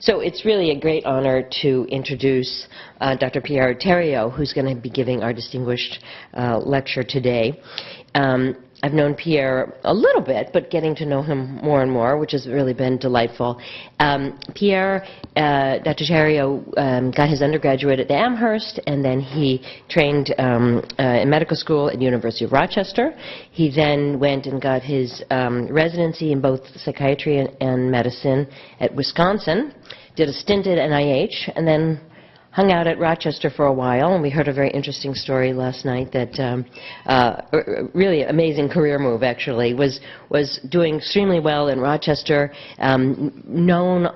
So it's really a great honor to introduce Dr. Pierre Tariot, who's going to be giving our distinguished lecture today. I've known Pierre a little bit, but getting to know him more and more, which has really been delightful. Pierre, Dr. Tariot, got his undergraduate at Amherst, and then he trained in medical school at the University of Rochester. He then went and got his residency in both psychiatry and medicine at Wisconsin, did a stint at NIH, and then hung out at Rochester for a while, and we heard a very interesting story last night that really amazing career move, actually, was doing extremely well in Rochester, known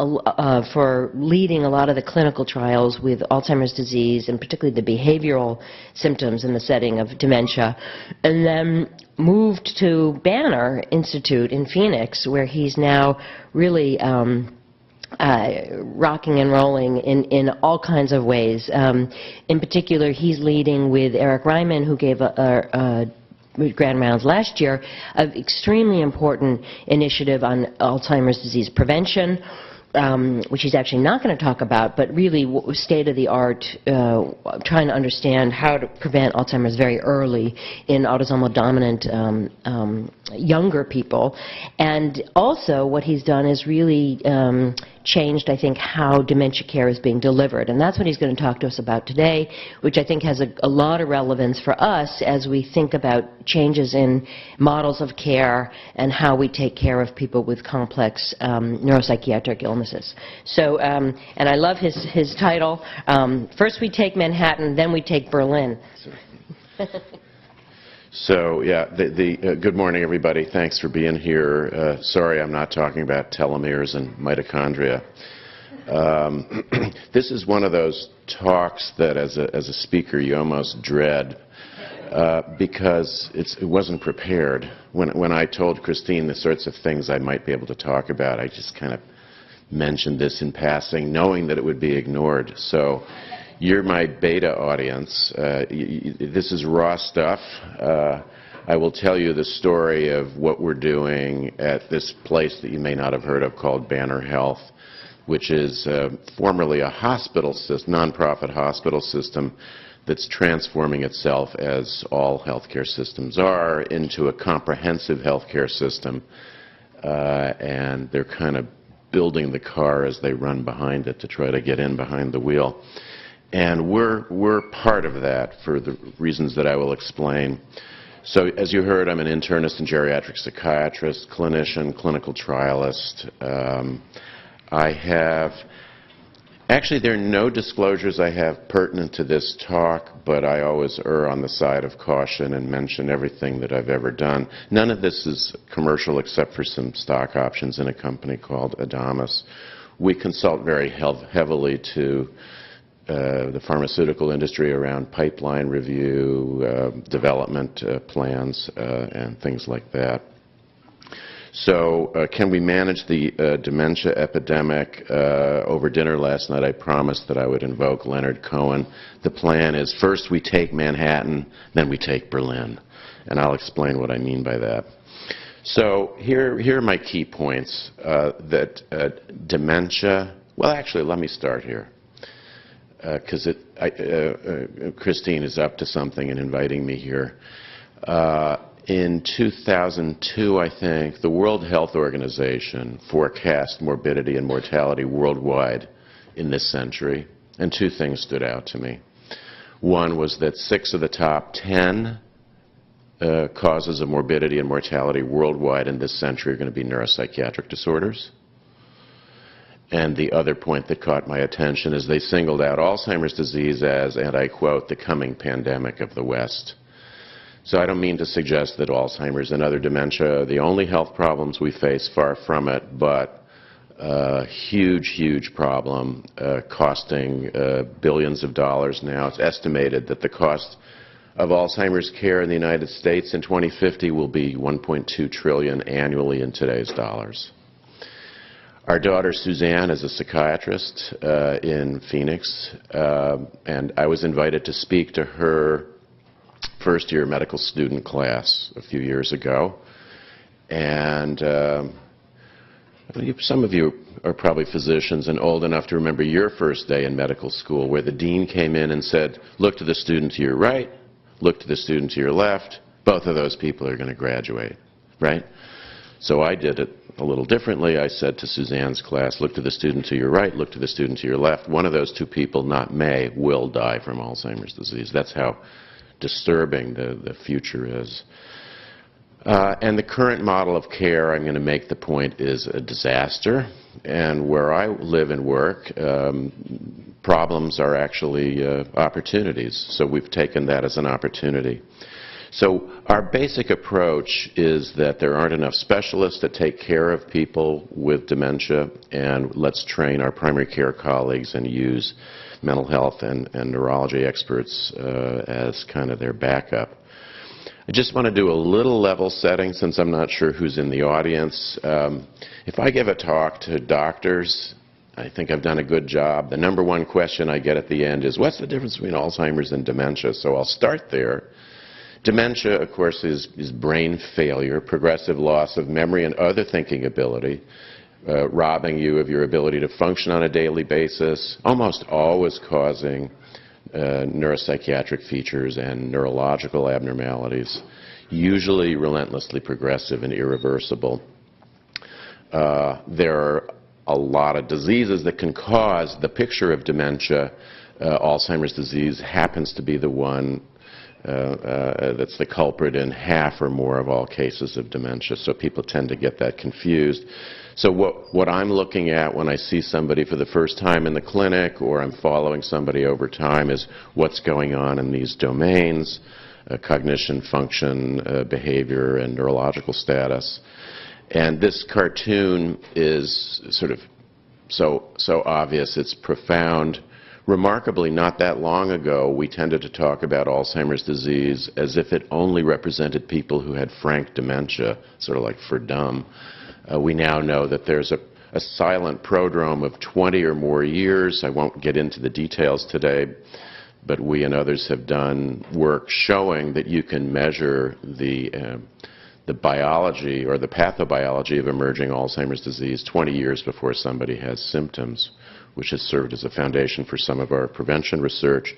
for leading a lot of the clinical trials with Alzheimer's disease, and particularly the behavioral symptoms in the setting of dementia, and then moved to Banner Institute in Phoenix, where he's now really rocking and rolling in all kinds of ways. In particular, he's leading with Eric Ryman, who gave a grand rounds last year, an extremely important initiative on Alzheimer's disease prevention, which he's actually not going to talk about, but really state-of-the-art, trying to understand how to prevent Alzheimer's very early in autosomal dominant younger people. And also what he's done is really changed, I think, how dementia care is being delivered. And that's what he's going to talk to us about today, which I think has a lot of relevance for us as we think about changes in models of care and how we take care of people with complex neuropsychiatric illnesses. So, and I love his title, First We Take Manhattan, Then We Take Berlin. So, yeah, good morning, everybody. Thanks for being here. Sorry I'm not talking about telomeres and mitochondria. This is one of those talks that, as a speaker, you almost dread because it wasn't prepared. When I told Christine the sorts of things I might be able to talk about, I just kind of mentioned this in passing, knowing that it would be ignored. So you're my beta audience. This is raw stuff. I will tell you the story of what we're doing at this place that you may not have heard of called Banner Health, which is formerly a hospital system, nonprofit hospital system that's transforming itself, as all healthcare systems are, into a comprehensive healthcare system. And they're kind of building the car as they run behind it to try to get in behind the wheel. And we're part of that for the reasons that I will explain. So as you heard, I'm an internist and geriatric psychiatrist, clinician, clinical trialist. Actually, there are no disclosures I have pertinent to this talk, but I always err on the side of caution and mention everything that I've ever done. None of this is commercial except for some stock options in a company called Adamas. We consult very heavily to the pharmaceutical industry around pipeline review, development plans, and things like that. So can we manage the dementia epidemic? Over dinner last night I promised that I would invoke Leonard Cohen. The plan is first we take Manhattan, then we take Berlin. And I'll explain what I mean by that. So here are my key points. That dementia, well actually let me start here. Because Christine is up to something in inviting me here. In 2002, I think, the World Health Organization forecast morbidity and mortality worldwide in this century, and two things stood out to me. One was that 6 of the top 10 causes of morbidity and mortality worldwide in this century are going to be neuropsychiatric disorders. And the other point that caught my attention is they singled out Alzheimer's disease as, and I quote, the coming pandemic of the West. So I don't mean to suggest that Alzheimer's and other dementia are the only health problems we face, far from it, but a huge, huge problem costing billions of dollars now. It's estimated that the cost of Alzheimer's care in the United States in 2050 will be $1.2 trillion annually in today's dollars. Our daughter Suzanne is a psychiatrist in Phoenix, and I was invited to speak to her first-year medical student class a few years ago. And Some of you are probably physicians and old enough to remember your first day in medical school where the dean came in and said, look to the student to your right, look to the student to your left, both of those people are going to graduate, right? So I did it a little differently. I said to Suzanne's class, look to the student to your right, look to the student to your left. One of those two people, not may, will die from Alzheimer's disease. That's how disturbing the future is. And the current model of care, I'm going to make the point, is a disaster. And where I live and work, problems are actually opportunities. So we've taken that as an opportunity. So our basic approach is that there aren't enough specialists that take care of people with dementia, and let's train our primary care colleagues and use mental health and neurology experts as kind of their backup. I just want to do a little level setting since I'm not sure who's in the audience. If I give a talk to doctors, I think I've done a good job. The number one question I get at the end is, what's the difference between Alzheimer's and dementia? So I'll start there. Dementia, of course, is brain failure, progressive loss of memory and other thinking ability, robbing you of your ability to function on a daily basis, almost always causing neuropsychiatric features and neurological abnormalities, usually relentlessly progressive and irreversible. There are a lot of diseases that can cause the picture of dementia. Alzheimer's disease happens to be the one that's the culprit in half or more of all cases of dementia, so people tend to get that confused. So what I'm looking at when I see somebody for the first time in the clinic or I'm following somebody over time is what's going on in these domains, cognition, function, behavior, and neurological status. And this cartoon is sort of so obvious, it's profound. Remarkably, not that long ago, we tended to talk about Alzheimer's disease as if it only represented people who had frank dementia, sort of like for dumb. We now know that there's a silent prodrome of 20 or more years. I won't get into the details today, but we and others have done work showing that you can measure the biology or the pathobiology of emerging Alzheimer's disease 20 years before somebody has symptoms, which has served as a foundation for some of our prevention research.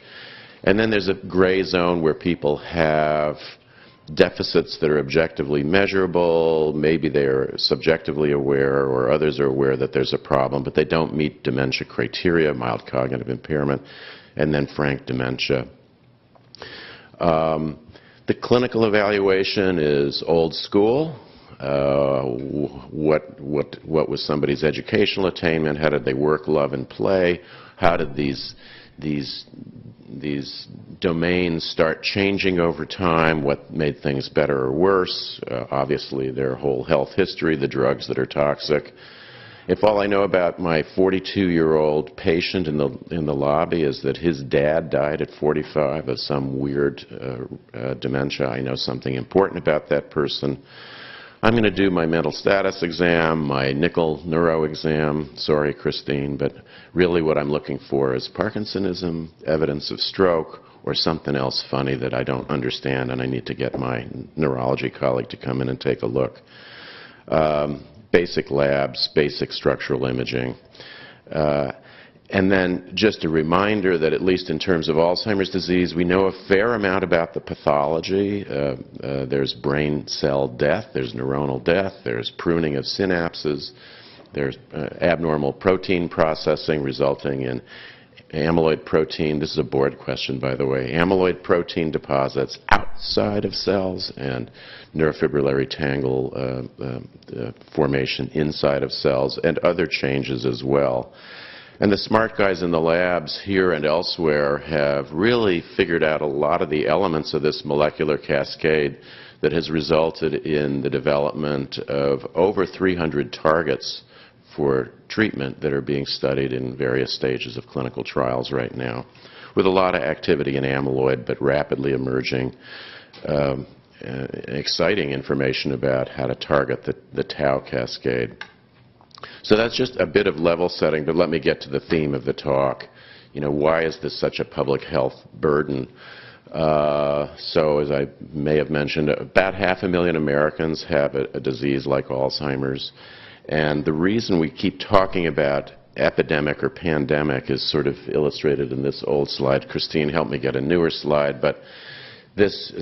And then there's a gray zone where people have deficits that are objectively measurable. Maybe they're subjectively aware or others are aware that there's a problem, but they don't meet dementia criteria, mild cognitive impairment, and then frank dementia. The clinical evaluation is old school. What was somebody's educational attainment? How did they work, love, and play? How did these domains start changing over time? What made things better or worse? Obviously, their whole health history, the drugs that are toxic. If all I know about my 42-year-old patient in the lobby is that his dad died at 45 of some weird dementia, I know something important about that person. I'm going to do my mental status exam, my nickel neuro exam. Sorry, Christine, but really what I'm looking for is Parkinsonism, evidence of stroke, or something else funny that I don't understand, and I need to get my neurology colleague to come in and take a look. Basic labs, basic structural imaging. And then just a reminder that at least in terms of Alzheimer's disease, we know a fair amount about the pathology. There's brain cell death, there's neuronal death, there's pruning of synapses, there's abnormal protein processing resulting in amyloid protein. This is a board question, by the way. Amyloid protein deposits outside of cells and neurofibrillary tangle formation inside of cells and other changes as well. And the smart guys in the labs here and elsewhere have really figured out a lot of the elements of this molecular cascade that has resulted in the development of over 300 targets for treatment that are being studied in various stages of clinical trials right now, with a lot of activity in amyloid, but rapidly emerging exciting information about how to target the tau cascade. So that's just a bit of level setting, but let me get to the theme of the talk. You know, why is this such a public health burden? So as I may have mentioned, about 500,000 Americans have a disease like Alzheimer's, And the reason we keep talking about epidemic or pandemic is sort of illustrated in this old slide. Christine, help me get a newer slide. But this,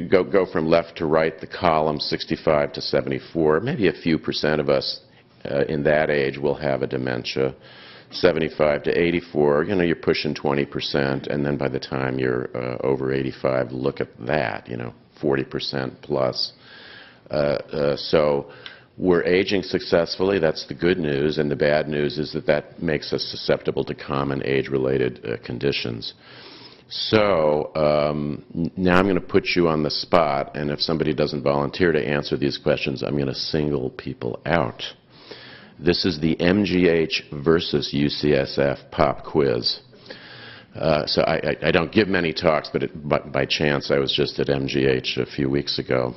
go from left to right, the column 65 to 74. Maybe a few percent of us in that age will have a dementia. 75 to 84, you know, you're pushing 20%, and then by the time you're over 85, look at that, you know, 40% plus. So we're aging successfully. That's the good news, and the bad news is that that makes us susceptible to common age-related conditions. So now I'm going to put you on the spot, and if somebody doesn't volunteer to answer these questions, I'm going to single people out. This is the MGH versus UCSF pop quiz. So I don't give many talks, but by chance I was just at MGH a few weeks ago.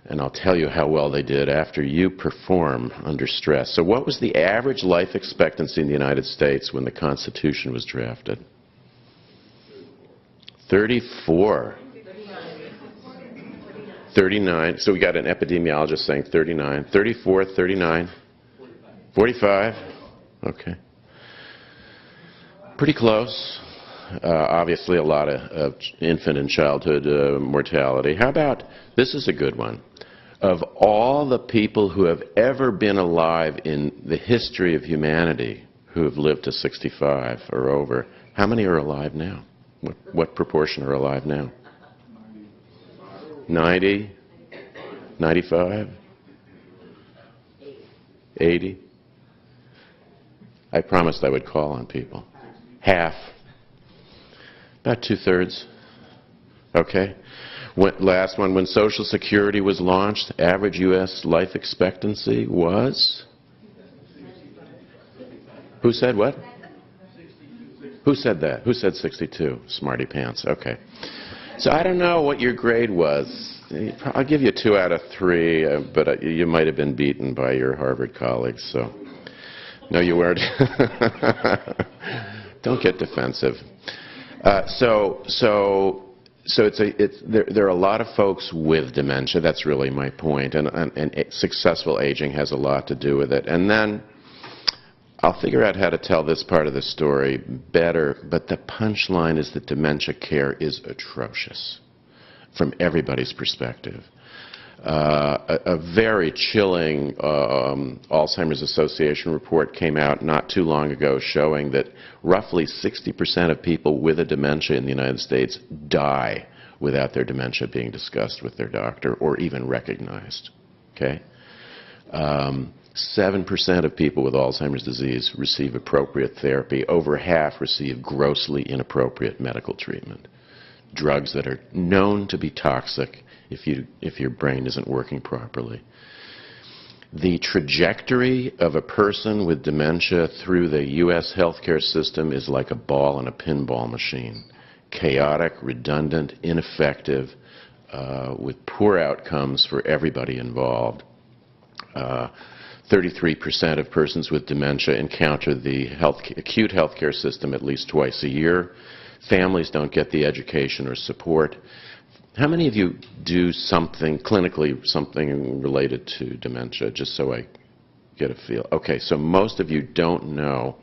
And I'll tell you how well they did after you perform under stress. So what was the average life expectancy in the United States when the Constitution was drafted? 34. 39. So we got an epidemiologist saying 39. 34, 39. 45? Okay. Pretty close. Obviously a lot of infant and childhood mortality. How about, this is a good one. Of all the people who have ever been alive in the history of humanity who have lived to 65 or over, how many are alive now? What proportion are alive now? 90? 95? 80? I promised I would call on people. Half. About two-thirds. Okay. Last one. When Social Security was launched, average U.S. life expectancy was? Who said what? Who said that? Who said 62? Smarty pants. Okay. So I don't know what your grade was. I'll give you 2 out of 3, but you might have been beaten by your Harvard colleagues. So, no, you weren't. Don't get defensive. There are a lot of folks with dementia. That's really my point, and successful aging has a lot to do with it. And then I'll figure out how to tell this part of the story better, but the punchline is that dementia care is atrocious from everybody's perspective. A very chilling Alzheimer's Association report came out not too long ago showing that roughly 60% of people with a dementia in the United States die without their dementia being discussed with their doctor or even recognized. Okay? 7% of people with Alzheimer's disease receive appropriate therapy. Over half receive grossly inappropriate medical treatment. Drugs that are known to be toxic if your brain isn't working properly. The trajectory of a person with dementia through the U.S. healthcare system is like a ball in a pinball machine. Chaotic, redundant, ineffective, with poor outcomes for everybody involved. 33% of persons with dementia encounter the acute healthcare system at least twice a year. Families don't get the education or support. How many of you do something clinically, something related to dementia, just so I get a feel? Okay, so most of you don't know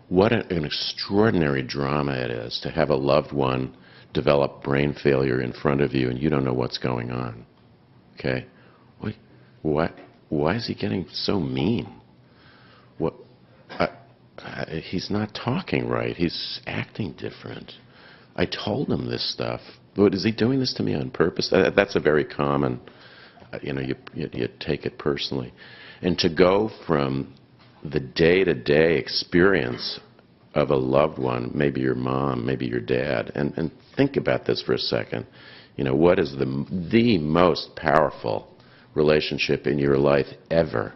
what an extraordinary drama it is to have a loved one develop brain failure in front of you and you don't know what's going on. Okay? What? Why is he getting so mean? What? He's not talking right. He's acting different. I told him this stuff. But is he doing this to me on purpose? That's a very common, you take it personally. And to go from the day-to-day experience of a loved one, maybe your mom, maybe your dad, and think about this for a second. What is the most powerful relationship in your life ever?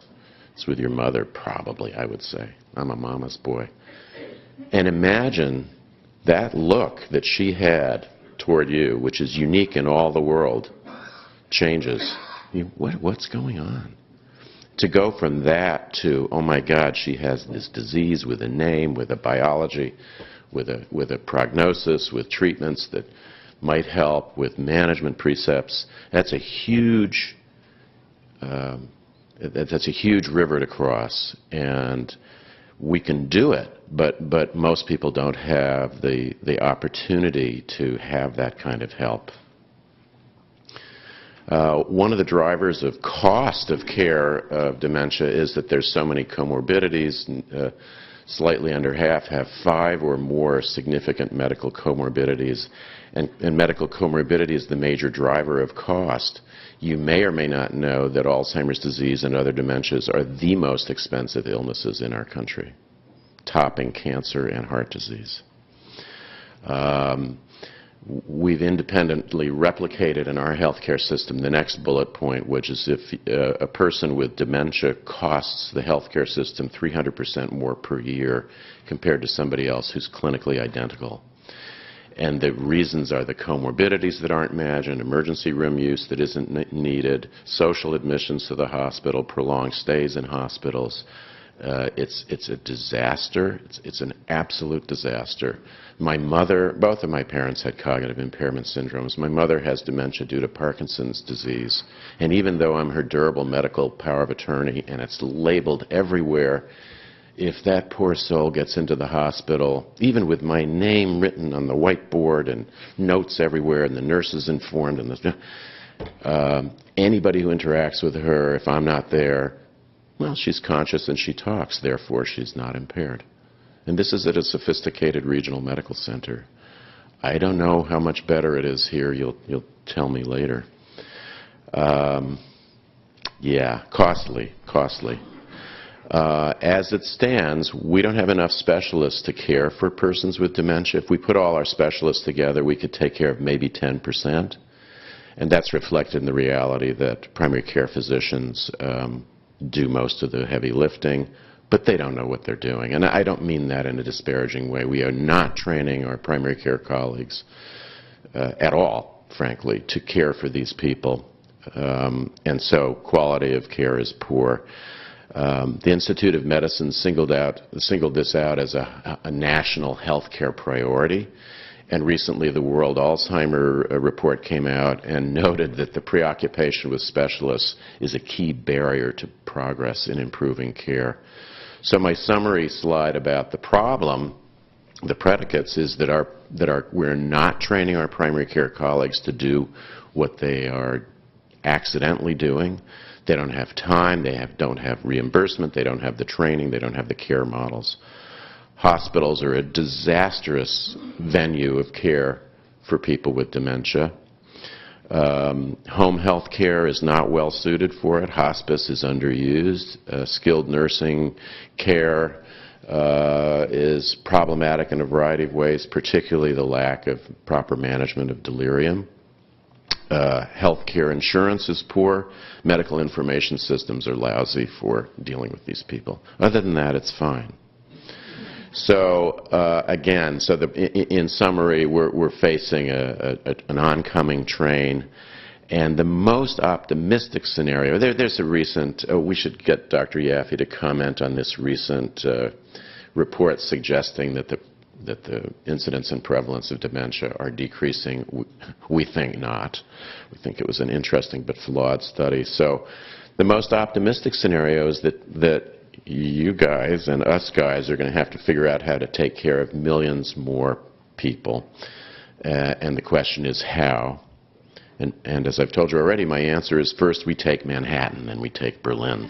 It's with your mother, probably, I would say. I'm a mama's boy. And imagine that look that she had toward you, which is unique in all the world, changes. What's going on? To go from that to, oh my God, she has this disease with a name, with a biology, with a prognosis, with treatments that might help, with management precepts, that's a huge That's a huge river to cross, and we can do it, but most people don't have the opportunity to have that kind of help. One of the drivers of cost of care of dementia is that there's so many comorbidities. Slightly under half have 5 or more significant medical comorbidities, and medical comorbidity is the major driver of cost. You may or may not know that Alzheimer's disease and other dementias are the most expensive illnesses in our country, topping cancer and heart disease. We've independently replicated in our healthcare system the next bullet point, which is if a person with dementia costs the healthcare system 300% more per year compared to somebody else who's clinically identical. And the reasons are the comorbidities that aren't managed, emergency room use that isn't needed, social admissions to the hospital, prolonged stays in hospitals. It's a disaster. It's an absolute disaster. My mother, both of my parents had cognitive impairment syndromes. My mother has dementia due to Parkinson's disease. And even though I'm her durable medical power of attorney and it's labeled everywhere, if that poor soul gets into the hospital, even with my name written on the whiteboard and notes everywhere and the nurse is informed, and anybody who interacts with her, if I'm not there, well, she's conscious and she talks, therefore she's not impaired. And this is at a sophisticated regional medical center. I don't know how much better it is here. You'll tell me later. Yeah, costly. As it stands, we don't have enough specialists to care for persons with dementia. If we put all our specialists together, we could take care of maybe 10%. And that's reflected in the reality that primary care physicians do most of the heavy lifting, but they don't know what they're doing. And I don't mean that in a disparaging way. We are not training our primary care colleagues at all, frankly, to care for these people. And so quality of care is poor. The Institute of Medicine singled this out as a national health care priority. And recently the World Alzheimer report came out and noted that the preoccupation with specialists is a key barrier to progress in improving care. So my summary slide about the problem, the predicates, is that we're not training our primary care colleagues to do what they are accidentally doing. They don't have time, don't have reimbursement, they don't have the training, they don't have the care models. Hospitals are a disastrous venue of care for people with dementia. Home health care is not well suited for it. Hospice is underused. Skilled nursing care is problematic in a variety of ways, particularly the lack of proper management of delirium. Health care insurance is poor. Medical information systems are lousy for dealing with these people. Other than that, it's fine. So again, in summary, we're facing an oncoming train, and the most optimistic scenario. There's a recent. We should get Dr. Yaffe to comment on this recent report suggesting that the incidence and prevalence of dementia are decreasing. We think not. We think it was an interesting but flawed study. So the most optimistic scenario is that you guys and us guys are going to have to figure out how to take care of millions more people. And the question is how. And as I've told you already, my answer is first we take Manhattan, then we take Berlin.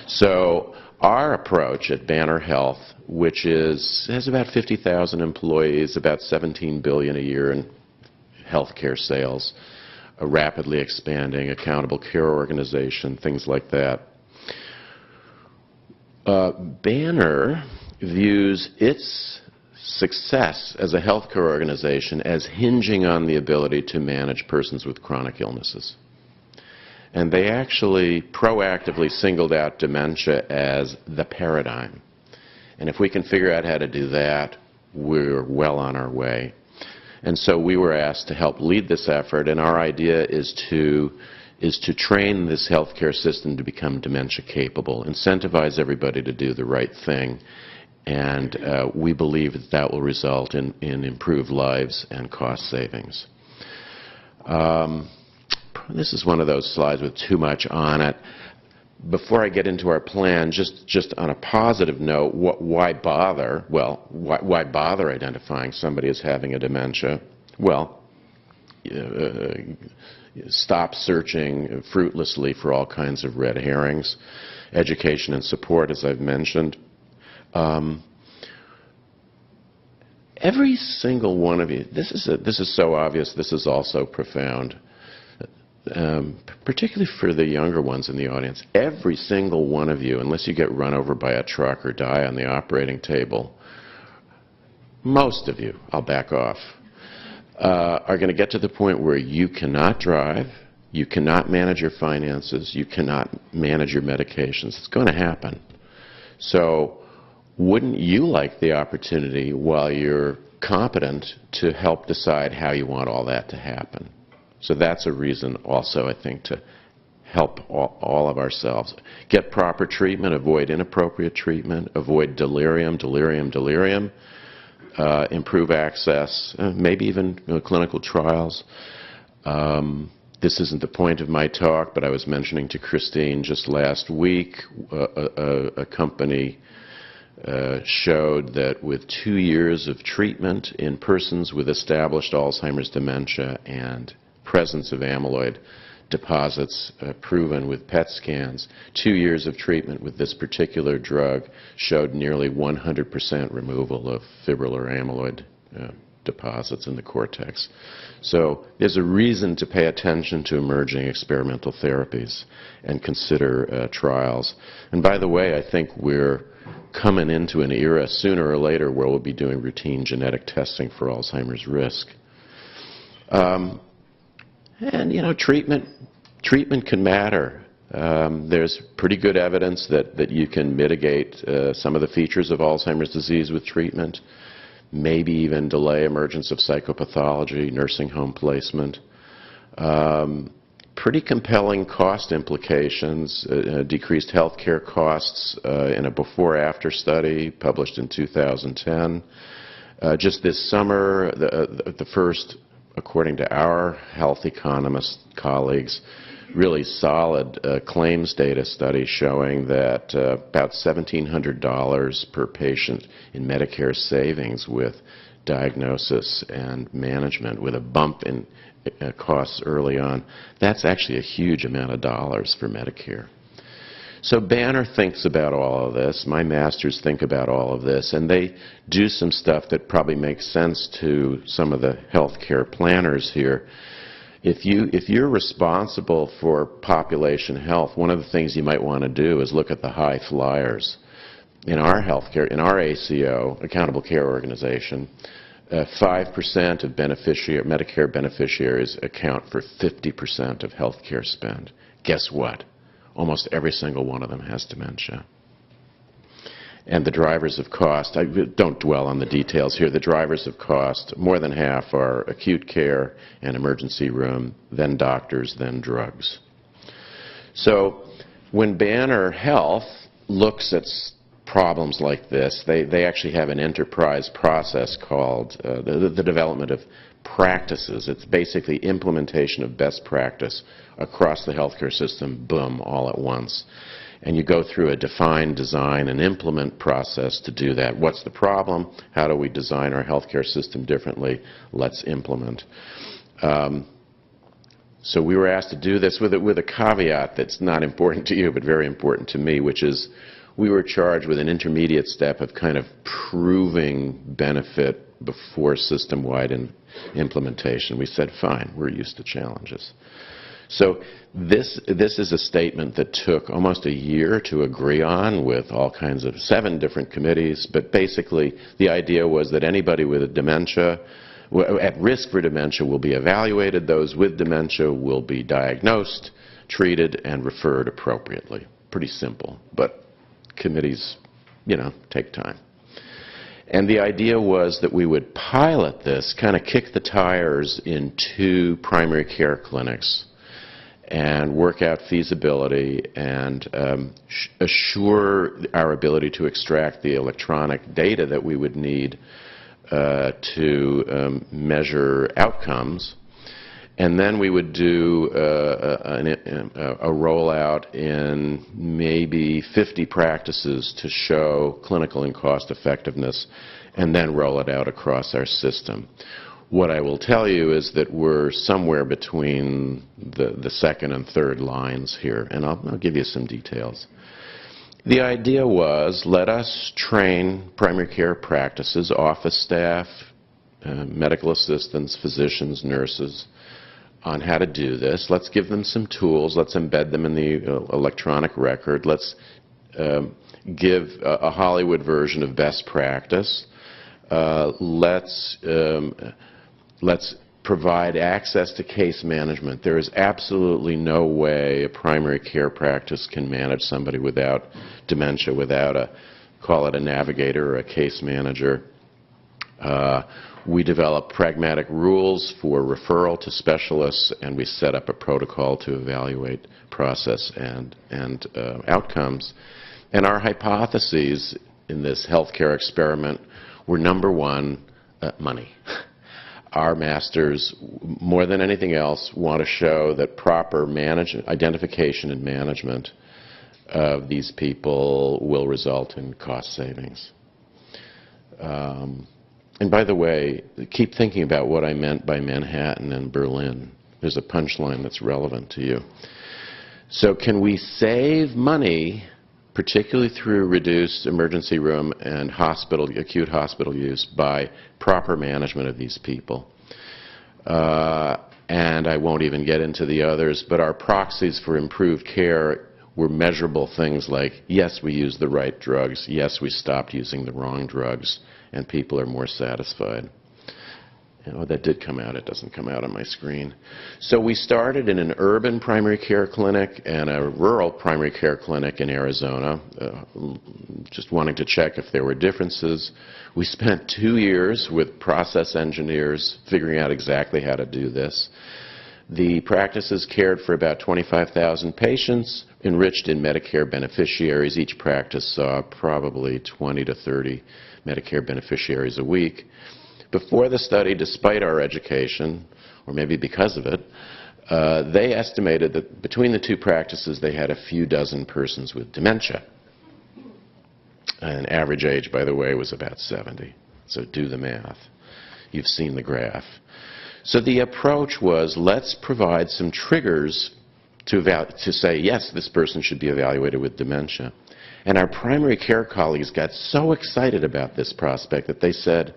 So our approach at Banner Health, which has about 50,000 employees, about $17 billion a year in healthcare sales, a rapidly expanding accountable care organization, things like that. Banner views its success as a healthcare organization as hinging on the ability to manage persons with chronic illnesses. And they actually proactively singled out dementia as the paradigm. And if we can figure out how to do that, we're well on our way. And so we were asked to help lead this effort, and our idea is to train this healthcare system to become dementia capable, incentivize everybody to do the right thing, and we believe that will result in improved lives and cost savings. This is one of those slides with too much on it. before I get into our plan, just on a positive note, why bother? Well, why bother identifying somebody as having a dementia? Well, stop searching fruitlessly for all kinds of red herrings. Education and support, as I've mentioned. Every single one of you, this is so obvious, this is also profound, particularly for the younger ones in the audience. Every single one of you, unless you get run over by a truck or die on the operating table, most of you, I'll back off, are going to get to the point where you cannot drive, you cannot manage your finances, you cannot manage your medications. It's going to happen. So wouldn't you like the opportunity, while you're competent, to help decide how you want all that to happen? So that's a reason also, I think, to help all of ourselves. Get proper treatment, avoid inappropriate treatment, avoid delirium, improve access, maybe even clinical trials. This isn't the point of my talk, but I was mentioning to Christine just last week, a company showed that with 2 years of treatment in persons with established Alzheimer's dementia and presence of amyloid deposits proven with PET scans, 2 years of treatment with this particular drug showed nearly 100% removal of fibrillar amyloid deposits in the cortex. So there's a reason to pay attention to emerging experimental therapies and consider trials. And by the way, I think we're coming into an era sooner or later where we'll be doing routine genetic testing for Alzheimer's risk. And, you know, treatment can matter. There's pretty good evidence that you can mitigate some of the features of Alzheimer's disease with treatment, maybe even delay emergence of psychopathology, nursing home placement. Pretty compelling cost implications, decreased health care costs in a before-after study published in 2010. Just this summer, the first, according to our health economist colleagues, really solid claims data study showing that about $1,700 per patient in Medicare savings with diagnosis and management, with a bump in costs early on. That's actually a huge amount of dollars for Medicare. So Banner thinks about all of this, my masters think about all of this, and they do some stuff that probably makes sense to some of the healthcare planners here. If you're responsible for population health, one of the things you might want to do is look at the high flyers. In our healthcare, in our ACO, Accountable Care Organization, 5% of Medicare beneficiaries account for 50% of healthcare spend. Guess what? Almost every single one of them has dementia. And the drivers of cost, I don't dwell on the details here, the drivers of cost, more than half are acute care and emergency room, then doctors, then drugs. So when Banner Health looks at problems like this, they actually have an enterprise process called the development of practices. It's basically implementation of best practice across the healthcare system, boom, all at once. And you go through a define, design, and implement process to do that. What's the problem? How do we design our healthcare system differently? Let's implement. So we were asked to do this with a caveat that's not important to you, but very important to me, which is we were charged with an intermediate step of kind of proving benefit before system-wide implementation. We said, fine, we're used to challenges. So this is a statement that took almost a year to agree on with all kinds of 7 different committees, but basically the idea was that anybody with a dementia, at risk for dementia, will be evaluated. Those with dementia will be diagnosed, treated, and referred appropriately. Pretty simple, but committees, you know, take time. And the idea was that we would pilot this, kind of kick the tires in 2 primary care clinics and work out feasibility and assure our ability to extract the electronic data that we would need to measure outcomes, And then we would do a rollout in maybe 50 practices to show clinical and cost effectiveness, and then roll it out across our system. What I will tell you is that we're somewhere between the second and third lines here, and I'll give you some details. The idea was, let us train primary care practices, office staff, medical assistants, physicians, nurses, on how to do this. Let's give them some tools. Let's embed them in the electronic record. Let's give a Hollywood version of best practice. Let's provide access to case management. There is absolutely no way a primary care practice can manage somebody without dementia, without call it a navigator or a case manager. We develop pragmatic rules for referral to specialists, and we set up a protocol to evaluate process and outcomes. And our hypotheses in this healthcare experiment were, number one, money. Our masters, more than anything else, want to show that proper identification and management of these people will result in cost savings. And by the way, keep thinking about what I meant by Manhattan and Berlin. There's a punchline that's relevant to you. So can we save money, particularly through reduced emergency room and acute hospital use, by proper management of these people? And I won't even get into the others, but our proxies for improved care were measurable things like, yes, we used the right drugs, yes, we stopped using the wrong drugs, and people are more satisfied. Oh, that did come out. It doesn't come out on my screen. So we started in an urban primary care clinic and a rural primary care clinic in Arizona, just wanting to check if there were differences. We spent 2 years with process engineers figuring out exactly how to do this. The practices cared for about 25,000 patients, enriched in Medicare beneficiaries. Each practice saw probably 20 to 30 Medicare beneficiaries a week. Before the study, despite our education, or maybe because of it, they estimated that between the two practices they had a few dozen persons with dementia. And average age, by the way, was about 70. So do the math. You've seen the graph. So the approach was, let's provide some triggers to say, yes, this person should be evaluated with dementia. And our primary care colleagues got so excited about this prospect that they said,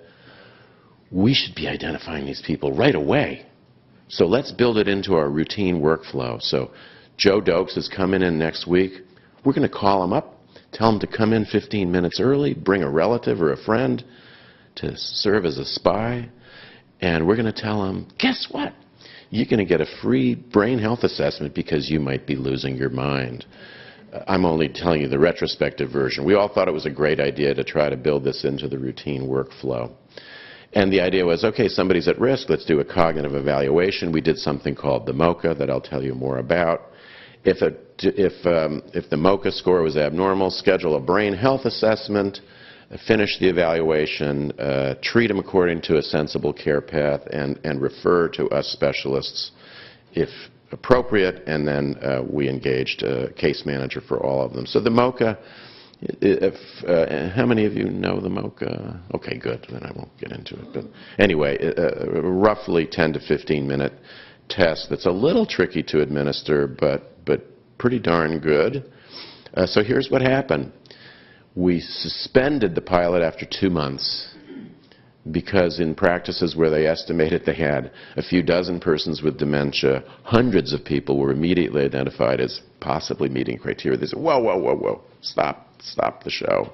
we should be identifying these people right away. So let's build it into our routine workflow. So Joe Dokes is coming in next week. We're going to call him up, tell him to come in 15 minutes early, bring a relative or a friend to serve as a spy, and we're going to tell him, guess what? You're going to get a free brain health assessment because you might be losing your mind. I'm only telling you the retrospective version. We all thought it was a great idea to try to build this into the routine workflow. And the idea was, okay, somebody's at risk, let's do a cognitive evaluation. We did something called the MoCA that I'll tell you more about. If the MoCA score was abnormal, schedule a brain health assessment, finish the evaluation, treat them according to a sensible care path, and refer to us specialists if appropriate, and then we engaged a case manager for all of them. So the MoCA, how many of you know the MoCA? Okay, good, then I won't get into it. But anyway, roughly 10 to 15 minute test that's a little tricky to administer, but pretty darn good. So here's what happened. We suspended the pilot after 2 months because in practices where they estimated they had a few dozen persons with dementia, hundreds of people were immediately identified as possibly meeting criteria. They said, whoa, whoa, whoa, whoa, stop the show.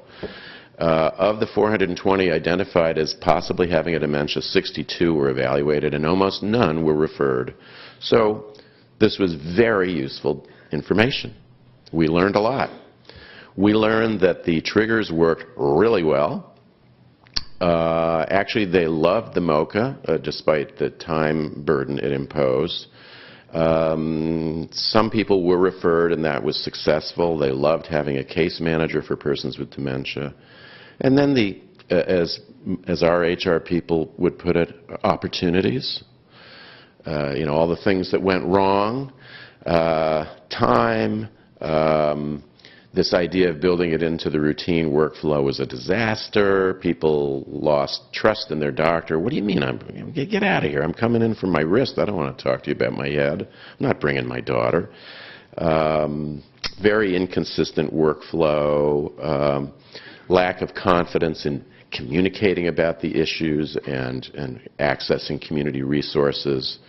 Of the 420 identified as possibly having a dementia, 62 were evaluated and almost none were referred. So this was very useful information. We learned a lot. We learned that the triggers worked really well. Actually, they loved the MoCA, despite the time burden it imposed. Some people were referred, and that was successful. They loved having a case manager for persons with dementia. And then as our HR people would put it, opportunities. all the things that went wrong, time, this idea of building it into the routine workflow was a disaster. People lost trust in their doctor. What do you mean? Get out of here. I'm coming in for my wrist. I don't want to talk to you about my head. I'm not bringing my daughter. Very inconsistent workflow, lack of confidence in communicating about the issues and accessing community resources.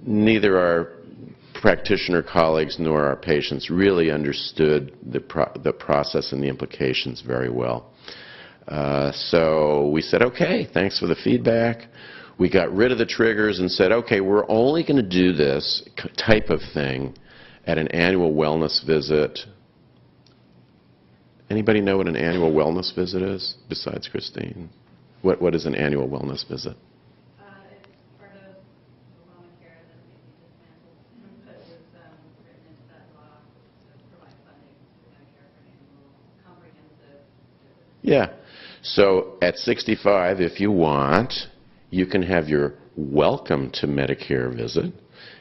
Neither our practitioner colleagues nor our patients really understood the process and the implications very well. So we said, okay, thanks for the feedback. We got rid of the triggers and said, okay, we're only going to do this type of thing at an annual wellness visit. Anybody know what an annual wellness visit is, besides Christine? What is an annual wellness visit? It's part of the law and care that may be dismantled, but it was written into that law to provide funding to Medicare for an annual comprehensive visit. Yeah. So at 65, if you want, you can have your welcome to Medicare visit,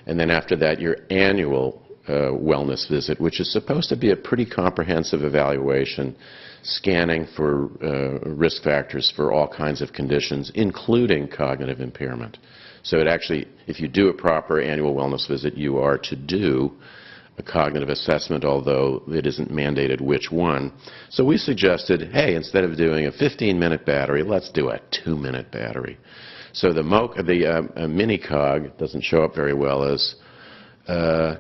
and then after that, your annual wellness visit, which is supposed to be a pretty comprehensive evaluation, scanning for risk factors for all kinds of conditions, including cognitive impairment. So it actually, if you do a proper annual wellness visit, you are to do a cognitive assessment, although it isn't mandated which one. So we suggested, hey, instead of doing a 15-minute battery, let's do a 2-minute battery. So the mini-cog doesn't show up very well as,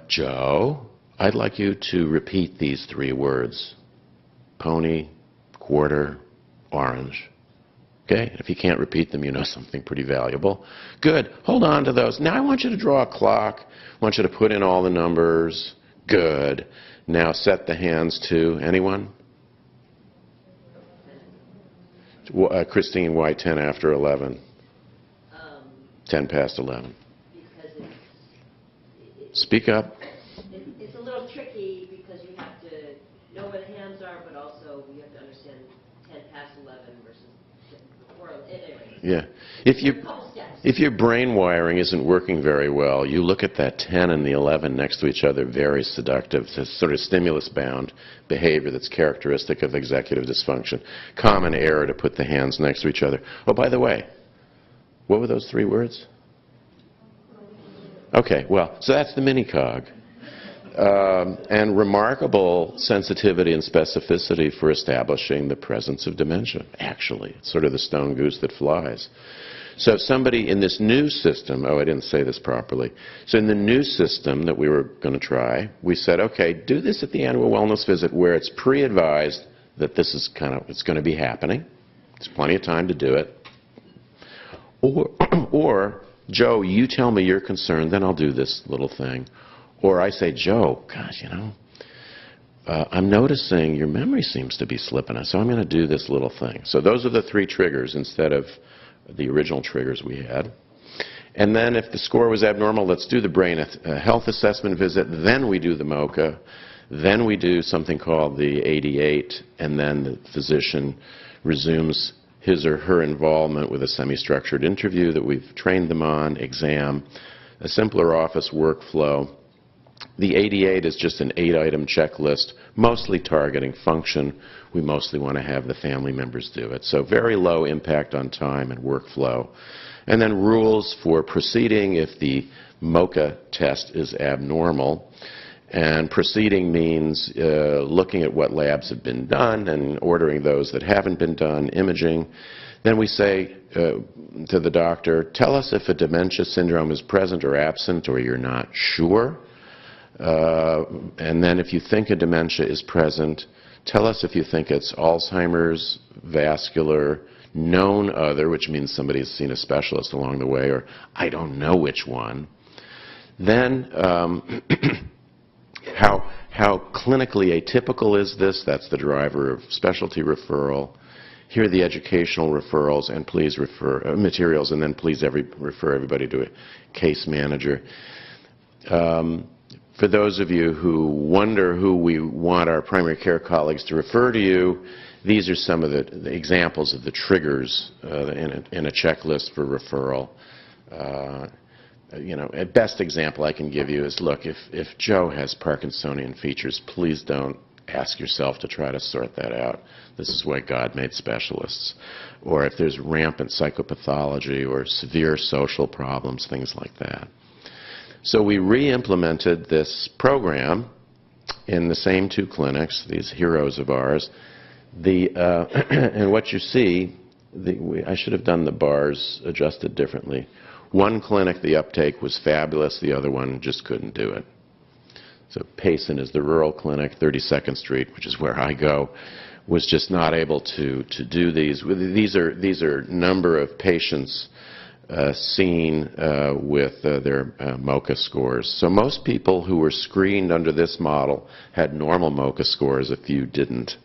Joe, I'd like you to repeat these 3 words. Pony, quarter, orange. Okay? If you can't repeat them, you know something pretty valuable. Good. Hold on to those. Now I want you to draw a clock. I want you to put in all the numbers. Good. Now set the hands to anyone? Christine, why 10 after 11? 10 past 11. Speak up. It's a little tricky because you have to know where the hands are, but also you have to understand 10 past 11 versus before. Anyway. Yeah. If your brain wiring isn't working very well, you look at that 10 and the 11 next to each other, very seductive. It's a sort of stimulus-bound behavior that's characteristic of executive dysfunction. Common error to put the hands next to each other. Oh, by the way, what were those 3 words? Okay, well, so that's the mini-cog. And remarkable sensitivity and specificity for establishing the presence of dementia, actually. It's sort of the stone goose that flies. So if somebody in this new system, I didn't say this properly. So in the new system that we were going to try, we said, okay, do this at the annual wellness visit where it's pre-advised that this is it's going to be happening. There's plenty of time to do it. Or Joe, you tell me you're concerned, then I'll do this little thing. Or I say, Joe, gosh, I'm noticing your memory seems to be slipping us, so I'm going to do this little thing. So those are the 3 triggers instead of the original triggers we had. And then if the score was abnormal, let's do the brain health assessment visit, then we do the MOCA, then we do something called the 88, and then the physician resumes his or her involvement with a semi-structured interview that we've trained them on, exam, a simpler office workflow. The 88 is just an 8-item checklist, mostly targeting function. We mostly want to have the family members do it. So very low impact on time and workflow. And then rules for proceeding if the MOCA test is abnormal. And proceeding means looking at what labs have been done and ordering those that haven't been done, imaging. Then we say to the doctor, tell us if a dementia syndrome is present or absent or you're not sure. And then if you think a dementia is present, tell us if you think it's Alzheimer's, vascular, known other, which means somebody has seen a specialist along the way, or I don't know which one. Then how clinically atypical is this? That's the driver of specialty referral. Here are the educational referrals, and please refer materials, and then please refer everybody to a case manager. For those of you who wonder who we want our primary care colleagues to refer to you, these are some of the examples of the triggers in a checklist for referral. a best example I can give you is, look, if Joe has Parkinsonian features, please don't ask yourself to try to sort that out. This is why God made specialists. Or if there's rampant psychopathology or severe social problems, things like that. So we re-implemented this program in the same 2 clinics, these heroes of ours. And what you see, I should have done the bars adjusted differently. One clinic, the uptake was fabulous. The other one just couldn't do it. So Payson is the rural clinic. 32nd Street, which is where I go, was just not able to do these. These are number of patients seen with their MoCA scores. So most people who were screened under this model had normal MoCA scores. A few didn't.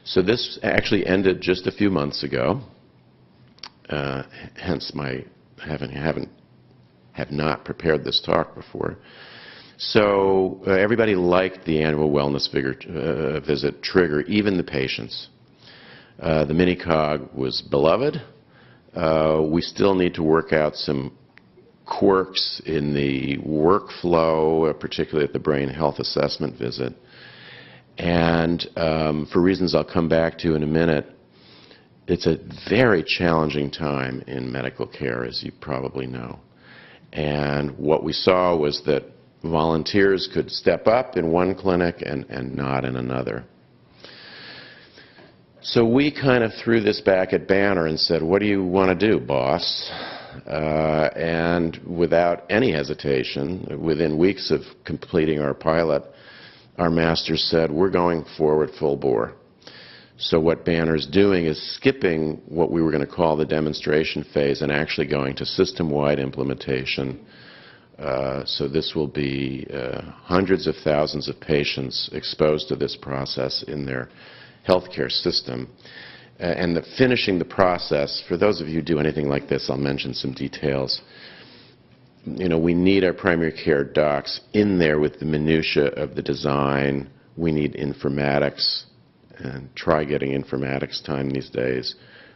So this actually ended just a few months ago. Hence my have not prepared this talk before. So everybody liked the annual wellness visit trigger, even the patients. The mini-cog was beloved. We still need to work out some quirks in the workflow, particularly at the brain health assessment visit. And for reasons I'll come back to in a minute, it's a very challenging time in medical care, as you probably know. And what we saw was that volunteers could step up in one clinic and not in another. So we kind of threw this back at Banner and said, what do you want to do, boss? And without any hesitation, within weeks of completing our pilot, our masters said, we're going forward full bore. So what Banner's doing is skipping what we were going to call the demonstration phase and actually going to system-wide implementation. So this will be hundreds of thousands of patients exposed to this process in their healthcare system. And finishing the process, for those of you who do anything like this, I'll mention some details. We need our primary care docs in there with the minutia of the design. We need informatics, and try getting informatics time these days.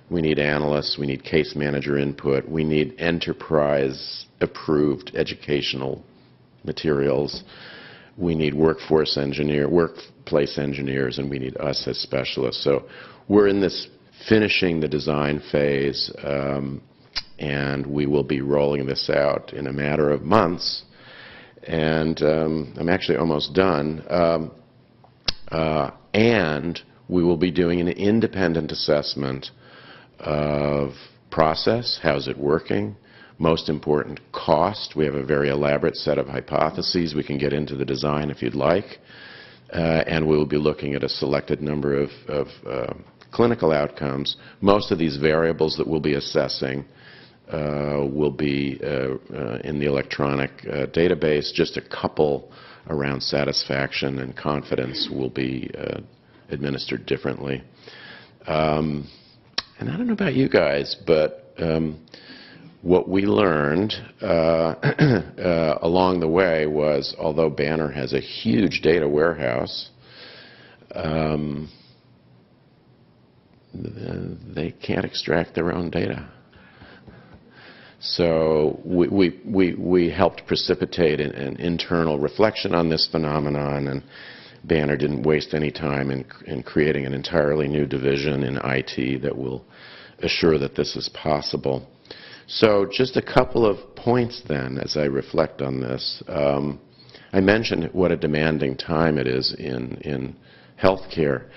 We need analysts. We need case manager input. We need enterprise-approved educational materials. We need workplace engineers, and we need us as specialists. So we're in this finishing the design phase, and we will be rolling this out in a matter of months. And I'm actually almost done. And we will be doing an independent assessment of process, how's it working, most important, cost. We have a very elaborate set of hypotheses. We can get into the design if you'd like. And we will be looking at a selected number of clinical outcomes. Most of these variables that we'll be assessing will be in the electronic database. Just a couple around satisfaction and confidence will be administered differently. And I don't know about you guys, but what we learned along the way was, although Banner has a huge data warehouse, they can't extract their own data. So we helped precipitate an internal reflection on this phenomenon, and Banner didn't waste any time in creating an entirely new division in IT that will assure that this is possible. So just a couple of points then as I reflect on this. I mentioned what a demanding time it is in healthcare.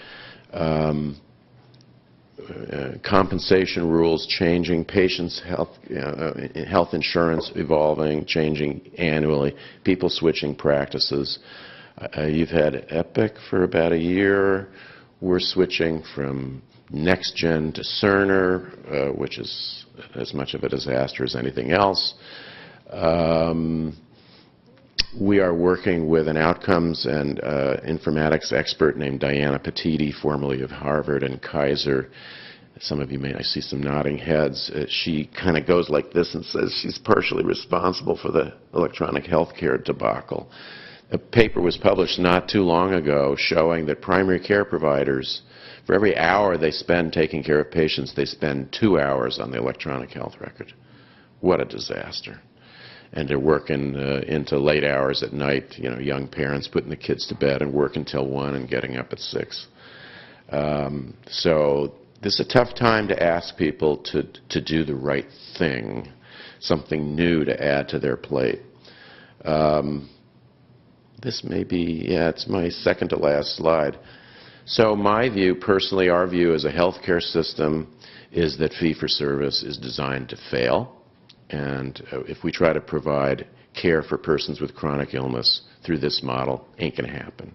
Compensation rules changing, patients' health insurance evolving, changing annually, people switching practices. You've had Epic for about a year. We're switching from next-gen to Cerner, which is as much of a disaster as anything else. We are working with an outcomes and informatics expert named Diana Petiti, formerly of Harvard and Kaiser. Some of you I see some nodding heads. She kind of goes like this and says she's partially responsible for the electronic healthcare debacle. A paper was published not too long ago showing that primary care providers, for every hour they spend taking care of patients, they spend 2 hours on the electronic health record. What a disaster. and they're working into late hours at night, you know, young parents putting the kids to bed and working till 1 and getting up at 6. So this is a tough time to ask people to do the right thing, something new to add to their plate. This may be, yeah, it's my second to last slide. So my view, personally, our view as a healthcare system is that fee-for-service is designed to fail. And if we try to provide care for persons with chronic illness through this model, ain't going to happen.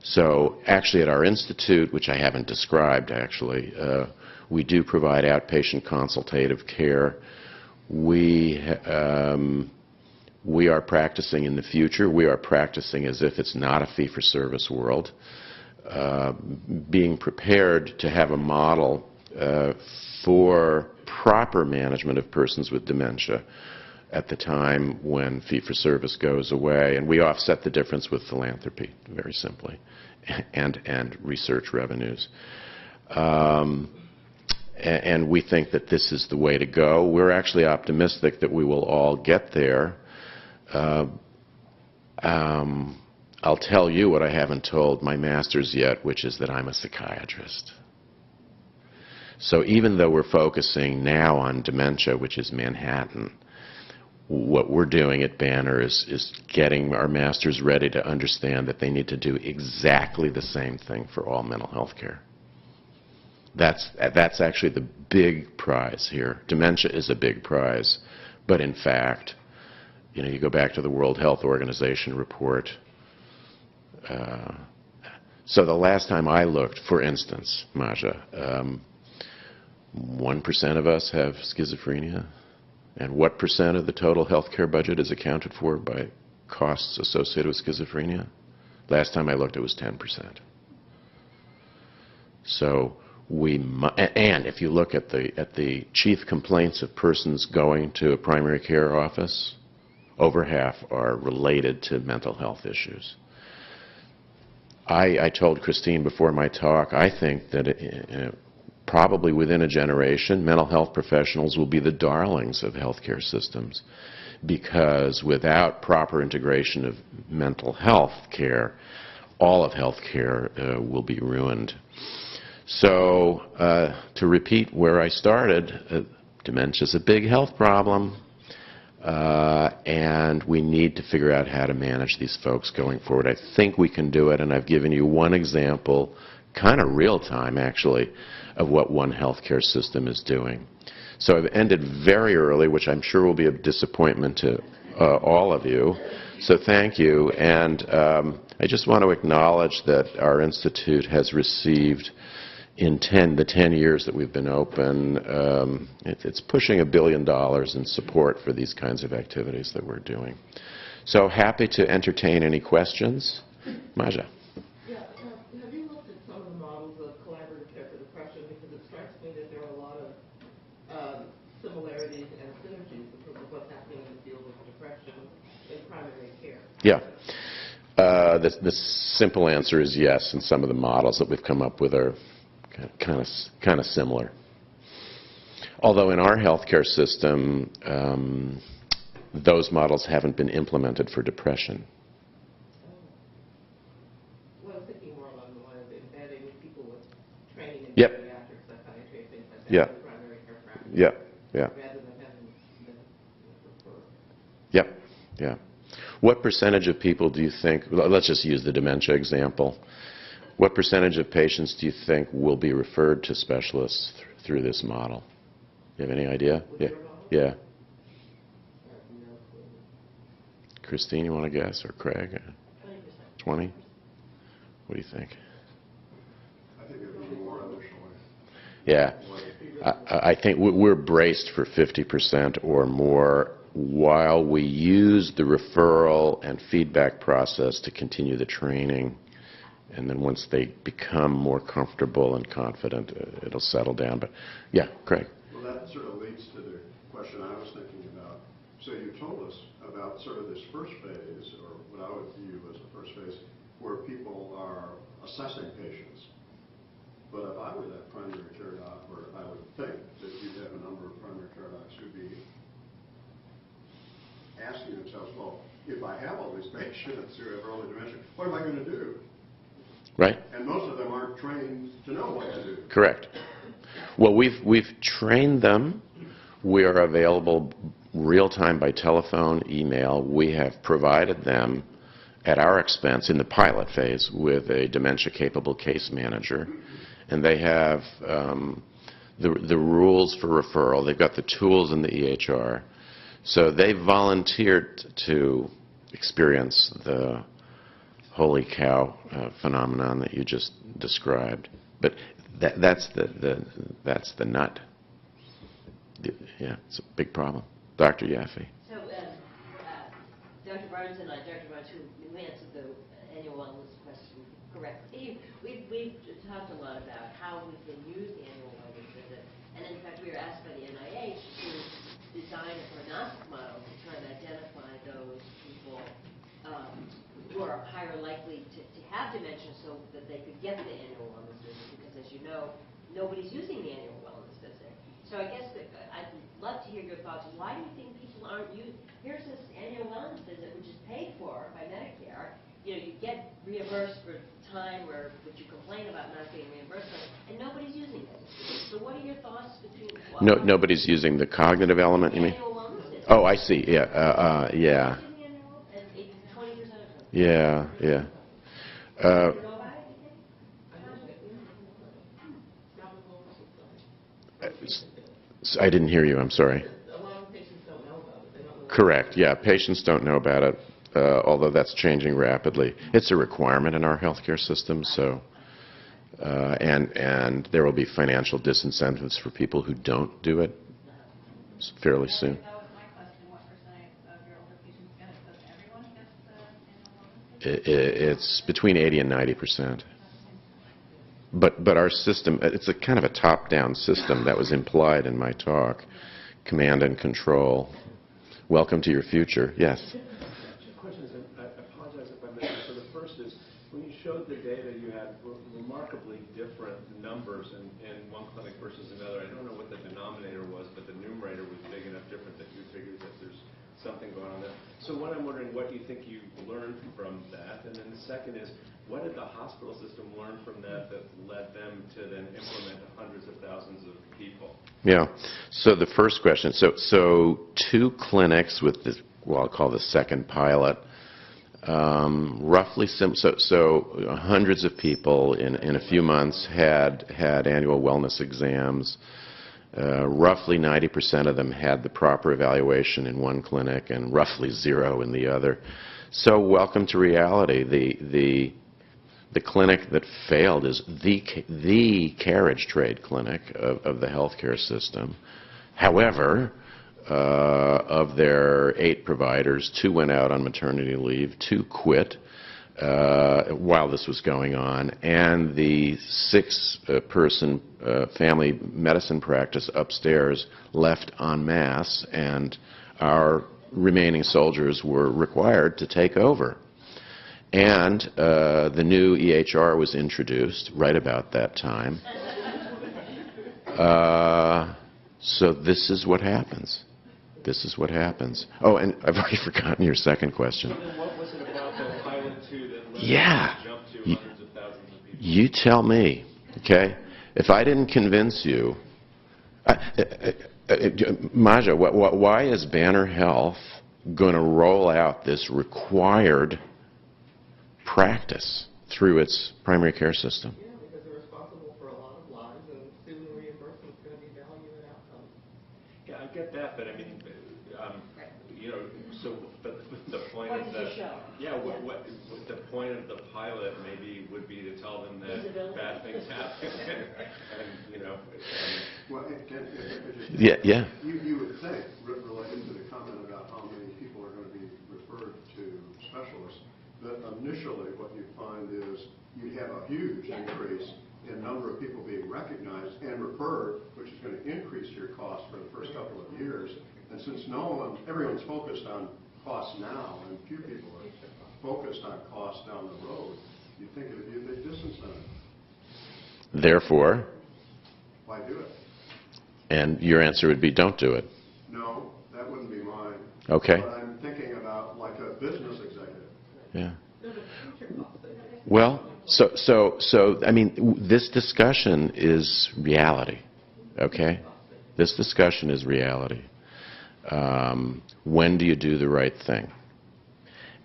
So actually at our institute, which I haven't described actually, we do provide outpatient consultative care. We are practicing in the future. We are practicing as if it's not a fee-for-service world, being prepared to have a model for proper management of persons with dementia at the time when fee-for-service goes away. And we offset the difference with philanthropy, very simply, and research revenues. And we think that this is the way to go. We're actually optimistic that we will all get there. I'll tell you what I haven't told my masters yet, which is that I'm a psychiatrist. So even though we're focusing now on dementia, which is Manhattan, what we're doing at Banner is getting our masters ready to understand that they need to do exactly the same thing for all mental health care. That's actually the big prize here. Dementia is a big prize, but in fact, you know, you go back to the World Health Organization report. So the last time I looked, for instance, Maja, 1% of us have schizophrenia. And what percent of the total health care budget is accounted for by costs associated with schizophrenia? Last time I looked, it was 10%. So and if you look at the chief complaints of persons going to a primary care office, over half are related to mental health issues. I told Christine before my talk, I think that probably within a generation, mental health professionals will be the darlings of healthcare systems, because without proper integration of mental health care, all of healthcare will be ruined. So to repeat where I started, dementia is a big health problem, and we need to figure out how to manage these folks going forward. I think we can do it, and I've given you one example, kind of real time actually, of what one healthcare system is doing. So I've ended very early, which I'm sure will be a disappointment to all of you. So thank you. And I just want to acknowledge that our institute has received, in the 10 years that we've been open, it's pushing $1 billion in support for these kinds of activities that we're doing. So happy to entertain any questions. Maja. Have you looked at some of the models of collaborative care for depression? Because it strikes me that there are a lot of similarities and synergies in terms of what's happening in the field of depression in primary care. Yeah. The simple answer is yes, and some of the models that we've come up with are kind of similar. Although in our healthcare system, those models haven't been implemented for depression. Well, I was thinking more along the line of embedding people with training in Yep. pediatric psychiatry and things like that Yeah. in primary care practice. Yeah, yeah. Rather than having them refer. Yep, yeah. What percentage of people do you think, let's just use the dementia example, what percentage of patients do you think will be referred to specialists through this model? You have any idea? Yeah. Yeah. Christine, you want to guess, or Craig? 20%. 20? What do you think? I think it would be more initially. Yeah. I think we're braced for 50% or more while we use the referral and feedback process to continue the training. And then once they become more comfortable and confident, it'll settle down. But yeah, Craig. Well, that sort of leads to the question I was thinking about. So you told us about sort of this first phase, or what I would view as the first phase, where people are assessing patients. But if I were that primary care doc, or I would think that you'd have a number of primary care docs who'd be asking themselves, well, if I have all these patients who have early dementia, what am I going to do? Right? And most of them aren't trained to know what to do. Correct. Well, we've trained them. We are available real-time by telephone, email. We have provided them at our expense in the pilot phase with a dementia-capable case manager. And they have the rules for referral. They've got the tools in the EHR. So they volunteered to experience the holy cow phenomenon that you just described. But that's the nut. Yeah, it's a big problem. Dr. Yaffe. So, Dr. Barnes and Dr. Barnes, who answered the annual wellness question correctly, we've talked a lot about how we can use the annual wellness visit. And in fact, we were asked by the NIH to design a prognostic model to try to identify those people who are higher likely to have dementia so that they could get the annual wellness visit. Because as you know, nobody's using the annual wellness visit. So I guess I'd love to hear your thoughts. Why do you think people aren't using? Here's this annual wellness visit, which is paid for by Medicare. You know, you get reimbursed for time which you complain about not getting reimbursed for, and nobody's using it. So what are your thoughts between? Nobody's using the cognitive element, you mean? Annual wellness visit. Oh, I see. Yeah. Yeah. And 20% of them. Yeah. Yeah. You know about it? I didn't hear you. I'm sorry. A lot of patients don't know about it. They don't know. Correct. Yeah, patients don't know about it, although that's changing rapidly. It's a requirement in our healthcare system, so and there will be financial disincentives for people who don't do it fairly soon. That was my question. What percentage of your older patients get it? Does everyone get the annual wellness visit? It's between 80 and 90%. But our system, it's a kind of a top-down system that was implied in my talk. Command and control. Welcome to your future. Yes? Two questions, and I apologize if I missed it. So the first is, when you showed the data, you had remarkably different numbers in one clinic versus another. I don't know what the denominator was, but the numerator was big enough different that you figured that there's something going on there. So one, I'm wondering what you think you learned from that. And then the second is, what did the hospital system learn from that led them to then implement hundreds of thousands of people? Yeah. So the first question, so two clinics with this, well, I'll call the second pilot, roughly, so hundreds of people in a few months had annual wellness exams. Roughly 90% of them had the proper evaluation in one clinic and roughly 0 in the other. So welcome to reality. The clinic that failed is the carriage trade clinic of the healthcare system. However, of their 8 providers, 2 went out on maternity leave, 2 quit while this was going on, and the 6-person family medicine practice upstairs left en masse, and our remaining soldiers were required to take over. And the new EHR was introduced right about that time. So this is what happens. This is what happens. Oh, and I've already forgotten your second question. So then what was it about the pilot 2 that led Yeah. you to jump to hundreds of thousands of people? You tell me, okay? If I didn't convince you, Maja, why is Banner Health going to roll out this required practice through its primary care system? Yeah, because they're responsible for a lot of lives, and soon reimbursement's going to be value and outcomes. Yeah, I get that, but I mean, you know, so but the point What of did the you show? what the point of the pilot maybe would be to tell them that Visibility. bad things happen, and you know. Well, Yeah. You would think, relating to the comment about how many people are going to be referred to specialists, that initially what you find is you have a huge increase in number of people being recognized and referred, which is going to increase your cost for the first couple of years. And since everyone's focused on cost now, and few people are focused on cost down the road, you'd think it would be a big disincentive. Therefore, Why do it? and your answer would be don't do it. No, that wouldn't be mine. Okay. But I'm thinking business executive. Yeah. There's a future cost there. Well, so I mean, this discussion is reality, okay? This discussion is reality. When do you do the right thing?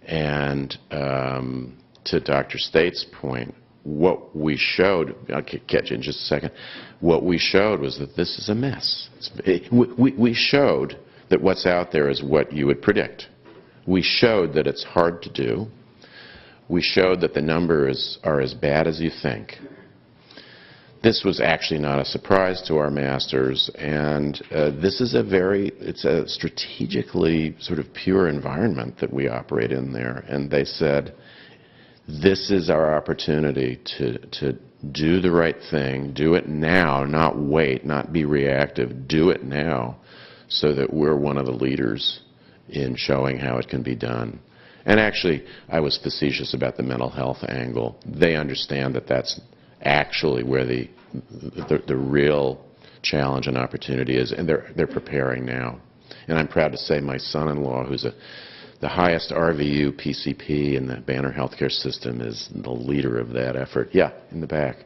And to Dr. State's point, what we showed, I'll catch you in just a second, what we showed was that this is a mess. We showed that what's out there is what you would predict. We showed that it's hard to do. We showed that the numbers are as bad as you think. This was actually not a surprise to our masters, and this is it's a strategically sort of pure environment that we operate in there. And they said, this is our opportunity to do the right thing, do it now, not wait, not be reactive, do it now, so that we're one of the leaders in showing how it can be done. And actually, I was facetious about the mental health angle. They understand that that's actually where the real challenge and opportunity is, and they're preparing now. And I'm proud to say my son-in-law, who's the highest RVU PCP in the Banner healthcare system, is the leader of that effort. Yeah, in the back.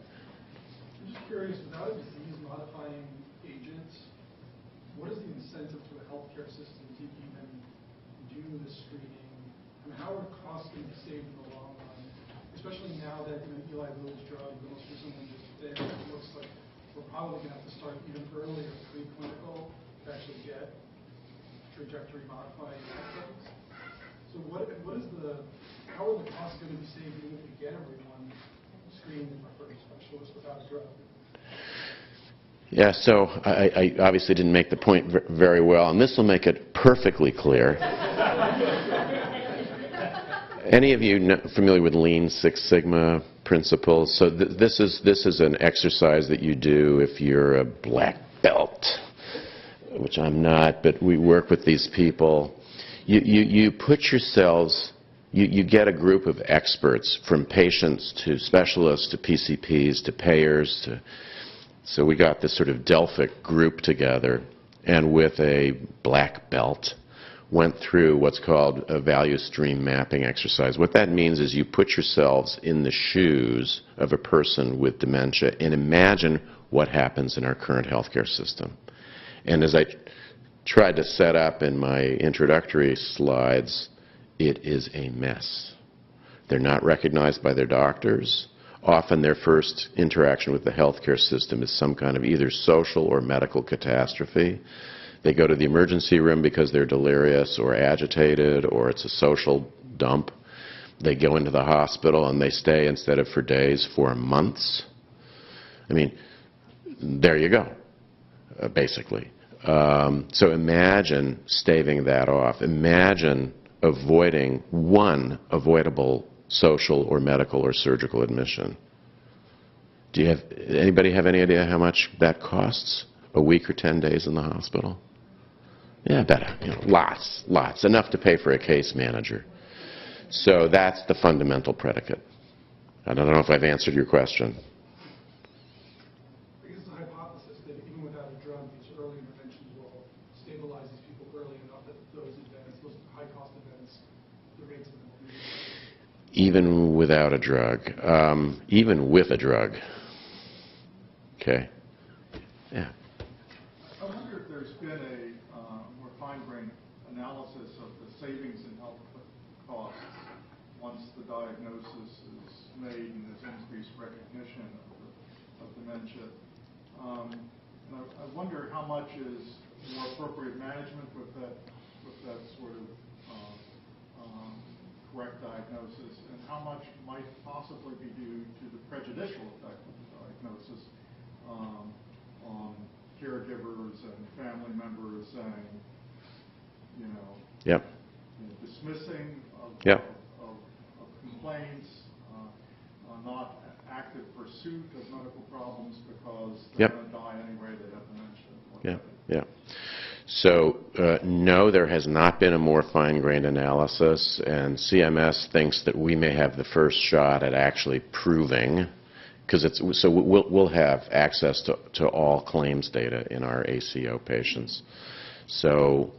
I'm just curious, without a disease-modifying agent, what is the incentive to a healthcare system to even do the screening? I mean, how are costs going to be saved in the long run? Especially now that Eli Lilly's drug, the most recent one just there, it looks like we're probably going to have to start even earlier preclinical to actually get trajectory modifying outcomes. So how are the costs going to be saved even if we get everyone screened and referred to specialists without a drug? Yeah, so I obviously didn't make the point very well, and this will make it perfectly clear. Any of you familiar with Lean Six Sigma principles? So this is an exercise that you do if you're a black belt, which I'm not, but we work with these people. You put yourselves, you get a group of experts, from patients to specialists to PCPs to payers. So we got this sort of Delphic group together, and with a black belt, went through what's called a value stream mapping exercise. What that means is you put yourselves in the shoes of a person with dementia and imagine what happens in our current healthcare system. And as I tried to set up in my introductory slides, it is a mess. They're not recognized by their doctors. Often their first interaction with the healthcare system is some kind of either social or medical catastrophe. They go to the emergency room because they're delirious or agitated, or it's a social dump. They go into the hospital and they stay, instead of for days, for months. I mean, there you go, basically. So imagine staving that off. Imagine avoiding one avoidable social or medical or surgical admission. Anybody have any idea how much that costs? A week or 10 days in the hospital? Yeah, better. Lots. Enough to pay for a case manager. So that's the fundamental predicate. I don't know if I've answered your question. I guess it's a hypothesis that even without a drug, these early interventions will stabilize these people early enough that those high-cost events, the rates of them will be. Even without a drug. Even with a drug. Okay. Yeah. I wonder if there's been a more fine-grained analysis of the savings in health costs once the diagnosis is made and there's increased recognition of dementia. And I wonder how much is more appropriate management with that sort of correct diagnosis, and how much might possibly be due to the prejudicial effect of the diagnosis on caregivers and family members saying, Yep. Dismissing of complaints, not active pursuit of medical problems because they're going to die anyway, they have dementia. Yeah. So, no, there has not been a more fine-grained analysis, and CMS thinks that we may have the first shot at actually proving, so we'll have access to all claims data in our ACO patients. So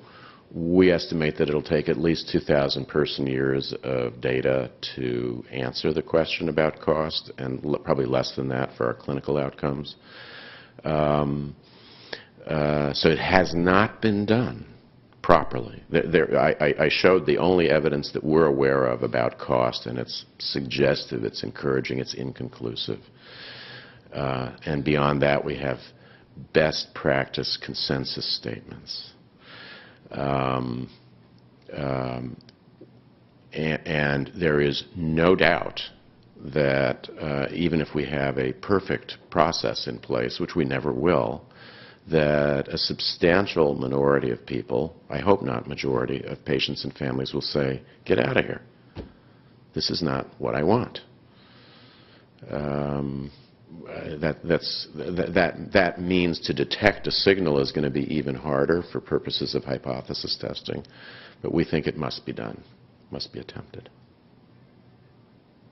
We estimate that it'll take at least 2,000 person-years of data to answer the question about cost, and probably less than that for our clinical outcomes. So it has not been done properly. I showed the only evidence that we're aware of about cost, and it's suggestive, it's encouraging, it's inconclusive. And beyond that, we have best practice consensus statements. And there is no doubt that even if we have a perfect process in place, which we never will, that a substantial minority of people, I hope not majority, of patients and families will say, get out of here. This is not what I want. That means to detect a signal is going to be even harder for purposes of hypothesis testing, but we think it must be done, must be attempted.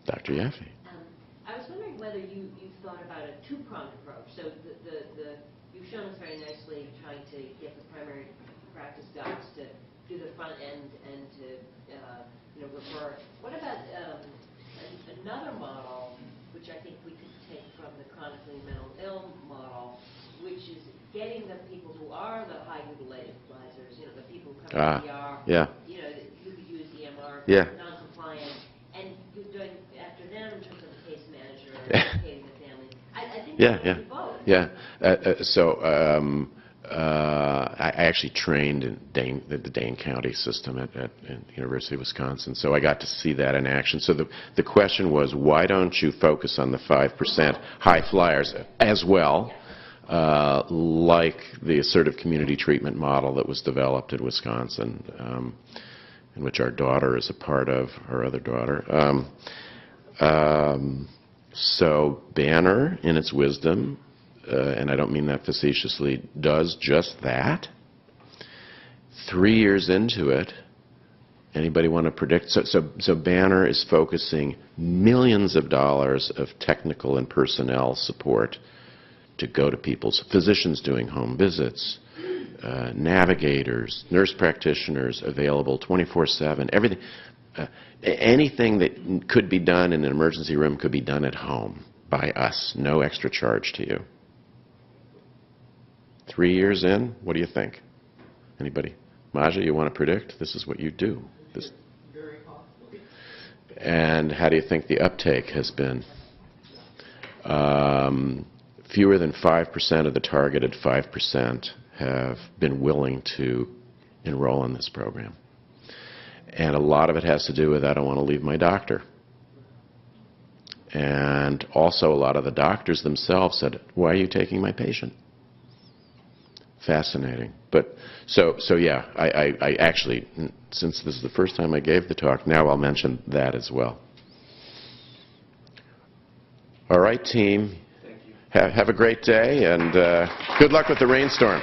Dr. Yaffe. I was wondering whether you thought about a two-pronged approach. So you've shown us very nicely trying to get the primary practice docs to do the front end and to refer. What about another model, which I think we could take from the chronically mental ill model, which is getting the people who are the high utilizers, the people who come to ER, yeah. who could use EMR, yeah. non-compliant, and you're going after them in terms of the case manager, educating the family. I think yeah. both. Yeah. I actually trained in the Dane County system at University of Wisconsin, so I got to see that in action. So the question was, why don't you focus on the 5% high flyers as well, like the assertive community treatment model that was developed in Wisconsin, in which our daughter is a part of, our other daughter. So Banner, in its wisdom, and I don't mean that facetiously, does just that. 3 years into it, anybody want to predict? So Banner is focusing millions of dollars of technical and personnel support to go to people's physicians doing home visits, navigators, nurse practitioners available 24/7, everything. Anything that could be done in an emergency room could be done at home by us, no extra charge to you. 3 years in, what do you think? Anybody? Maja, you want to predict? This is what you do. This. Very possibly. And how do you think the uptake has been? Fewer than 5% of the targeted 5% have been willing to enroll in this program. And a lot of it has to do with, I don't want to leave my doctor. And also a lot of the doctors themselves said, why are you taking my patient? Fascinating. But so yeah, I actually, since this is the first time I gave the talk, now I'll mention that as well. All right, team. Thank you. Have a great day, and good luck with the rainstorm.